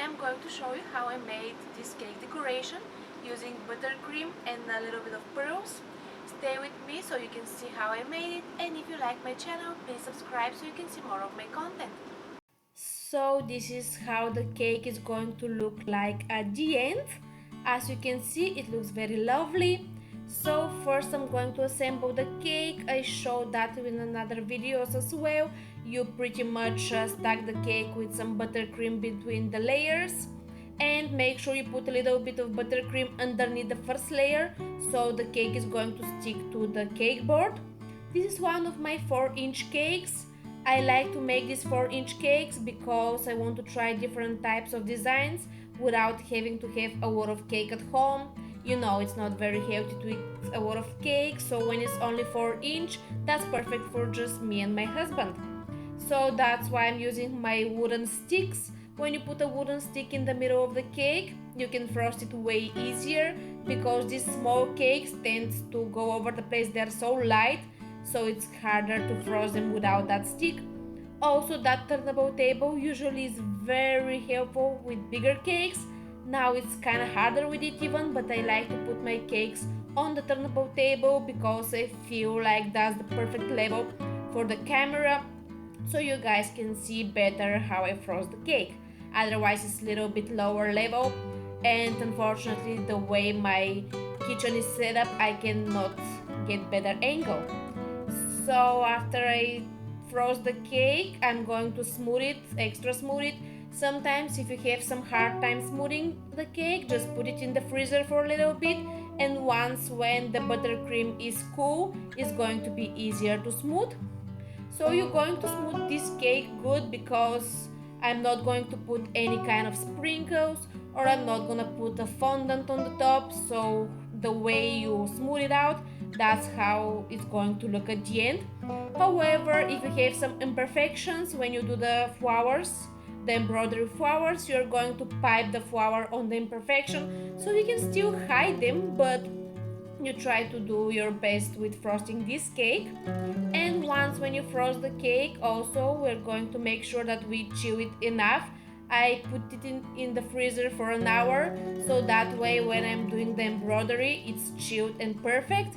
I'm going to show you how I made this cake decoration using buttercream and a little bit of pearls. Stay with me so you can see how I made it, and if you like my channel, please subscribe so you can see more of my content. So this is how the cake is going to look like at the end. As you can see, it looks very lovely. So first I'm going to assemble the cake. I showed that in another videos as well. You pretty much stack the cake with some buttercream between the layers, and make sure you put a little bit of buttercream underneath the first layer so the cake is going to stick to the cake board. This is one of my 4-inch cakes. I like to make these 4-inch cakes because I want to try different types of designs without having to have a lot of cake at home. You know, it's not very healthy to eat a lot of cake, so when it's only 4-inch, that's perfect for just me and my husband. So that's why I'm using my wooden sticks. When you put a wooden stick in the middle of the cake, you can frost it way easier because these small cakes tend to go over the place. They're so light, so it's harder to frost them without that stick. Also, that turnable table usually is very helpful with bigger cakes. Now it's kind of harder with it even, but I like to put my cakes on the turnable table because I feel like that's the perfect level for the camera, so you guys can see better how I frost the cake. Otherwise it's a little bit lower level, and unfortunately the way my kitchen is set up, I cannot get better angle. So after I frost the cake, I'm going to smooth it, extra smooth it. Sometimes if you have some hard time smoothing the cake, just put it in the freezer for a little bit, and once when the buttercream is cool, it's going to be easier to smooth. So you're going to smooth this cake good because I'm not going to put any kind of sprinkles, or I'm not gonna put a fondant on the top, so the way you smooth it out, that's how it's going to look at the end. However, if you have some imperfections when you do the flowers, the embroidery flowers, you're going to pipe the flower on the imperfection, so you can still hide them, but you try to do your best with frosting this cake. And once when you frost the cake, also we're going to make sure that we chill it enough. I put it in the freezer for an hour, so that way when I'm doing the embroidery, it's chilled and perfect.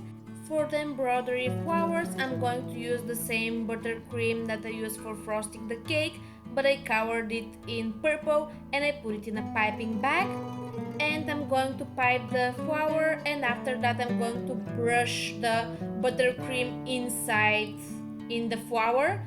For the embroidery flowers, I'm going to use the same buttercream that I use for frosting the cake, but I covered it in purple and I put it in a piping bag. And I'm going to pipe the flower, and after that I'm going to brush the buttercream inside in the flower.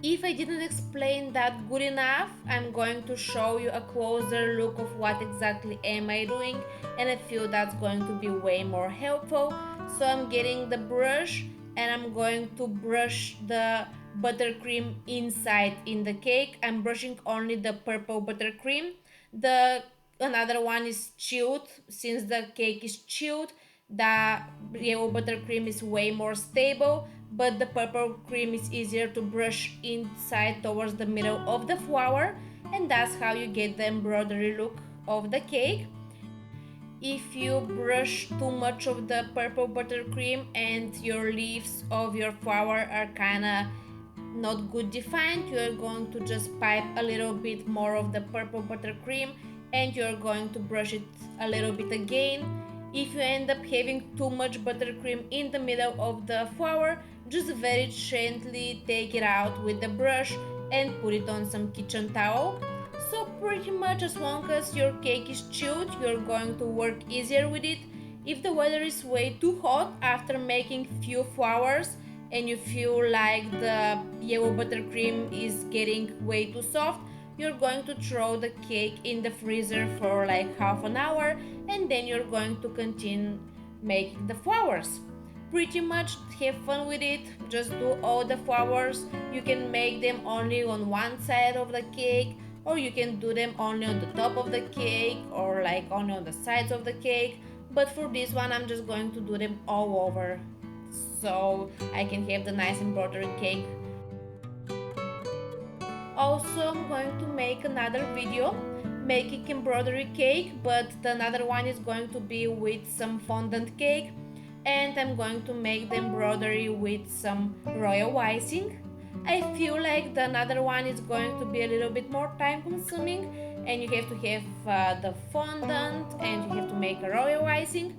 If I didn't explain that good enough, I'm going to show you a closer look of what exactly am I doing, and I feel that's going to be way more helpful. So I'm getting the brush and I'm going to brush the buttercream inside in the cake. I'm brushing only the purple buttercream. The another one is chilled. Since the cake is chilled, the yellow buttercream is way more stable, but the purple cream is easier to brush inside towards the middle of the flower, and that's how you get the embroidery look of the cake. If you brush too much of the purple buttercream and your leaves of your flower are kinda not good defined, you are going to just pipe a little bit more of the purple buttercream, and you're going to brush it a little bit again. If you end up having too much buttercream in the middle of the flower, just very gently take it out with the brush and put it on some kitchen towel. So pretty much as long as your cake is chilled, you're going to work easier with it. If the weather is way too hot after making few flowers and you feel like the yellow buttercream is getting way too soft, you're going to throw the cake in the freezer for like half an hour, and then you're going to continue making the flowers. Pretty much have fun with it, just do all the flowers. You can make them only on one side of the cake, or you can do them only on the top of the cake, or like only on the sides of the cake, but for this one I'm just going to do them all over so I can have the nice embroidery cake. Also, I'm going to make another video making embroidery cake, but the another one is going to be with some fondant cake, and I'm going to make the embroidery with some royal icing. I feel like the another one is going to be a little bit more time consuming, and you have to have the fondant and you have to make a royal icing.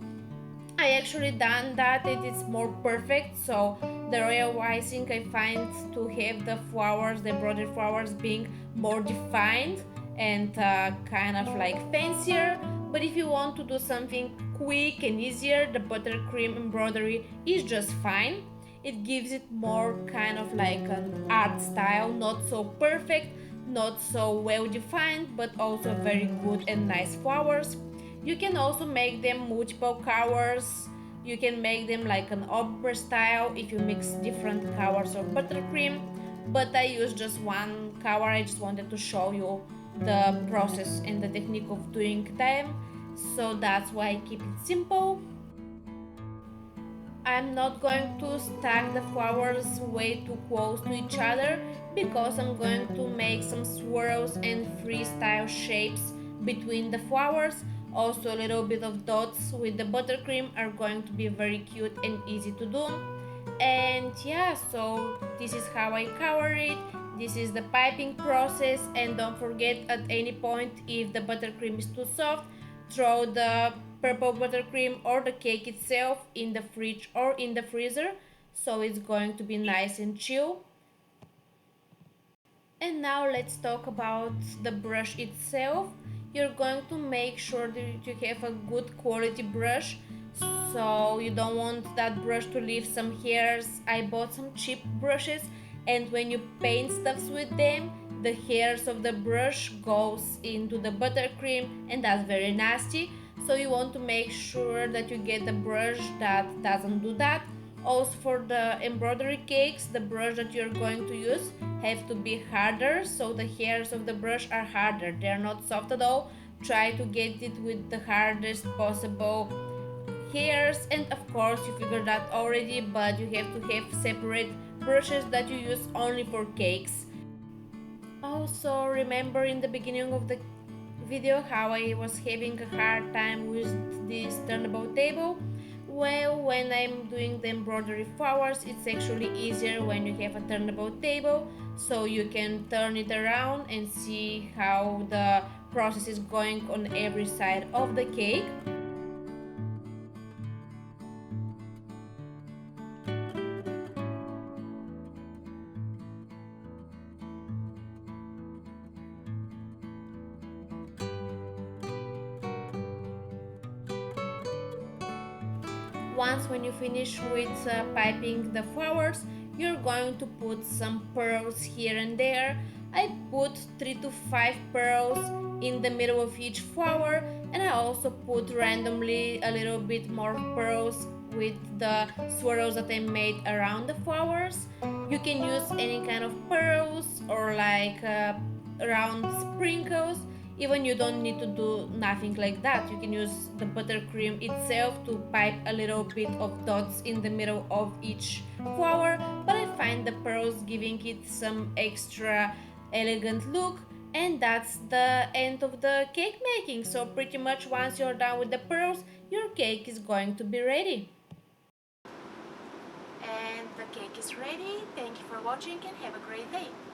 I actually done that, it is more perfect. So the royal icing, I find to have the flowers, the embroidered flowers, being more defined and kind of like fancier. But if you want to do something quick and easier, the buttercream embroidery is just fine. It gives it more kind of like an art style, not so perfect, not so well defined, but also very good and nice flowers. You can also make them multiple colors. You can make them like an ombre style if you mix different colors of buttercream. But I use just one color. I just wanted to show you the process and the technique of doing them. So that's why I keep it simple. I'm not going to stack the flowers way too close to each other because I'm going to make some swirls and freestyle shapes between the flowers. Also, a little bit of dots with the buttercream are going to be very cute and easy to do. And yeah, so this is how I cover it. This is the piping process, and don't forget, at any point, if the buttercream is too soft, throw the purple buttercream or the cake itself in the fridge or in the freezer, so it's going to be nice and chill. And now let's talk about the brush itself. You're going to make sure that you have a good quality brush, so you don't want that brush to leave some hairs. I bought some cheap brushes, and when you paint stuffs with them, the hairs of the brush goes into the buttercream, and that's very nasty. So you want to make sure that you get the brush that doesn't do that. Also, for the embroidery cakes, the brush that you're going to use have to be harder, so the hairs of the brush are harder. They're not soft at all. Try to get it with the hardest possible hairs, and of course you figured that already, but you have to have separate brushes that you use only for cakes. Also, remember in the beginning of the video how I was having a hard time with this turnable table? Well, when I'm doing the embroidery flowers, it's actually easier when you have a turnable table, so you can turn it around and see how the process is going on every side of the cake. Once when you finish with piping the flowers, you're going to put some pearls here and there. I put 3 to 5 pearls in the middle of each flower, and I also put randomly a little bit more pearls with the swirls that I made around the flowers. You can use any kind of pearls or like round sprinkles. Even you don't need to do nothing like that. You can use the buttercream itself to pipe a little bit of dots in the middle of each flower, but I find the pearls giving it some extra elegant look. And that's the end of the cake making. So pretty much once you're done with the pearls, your cake is going to be ready. And the cake is ready. Thank you for watching and have a great day.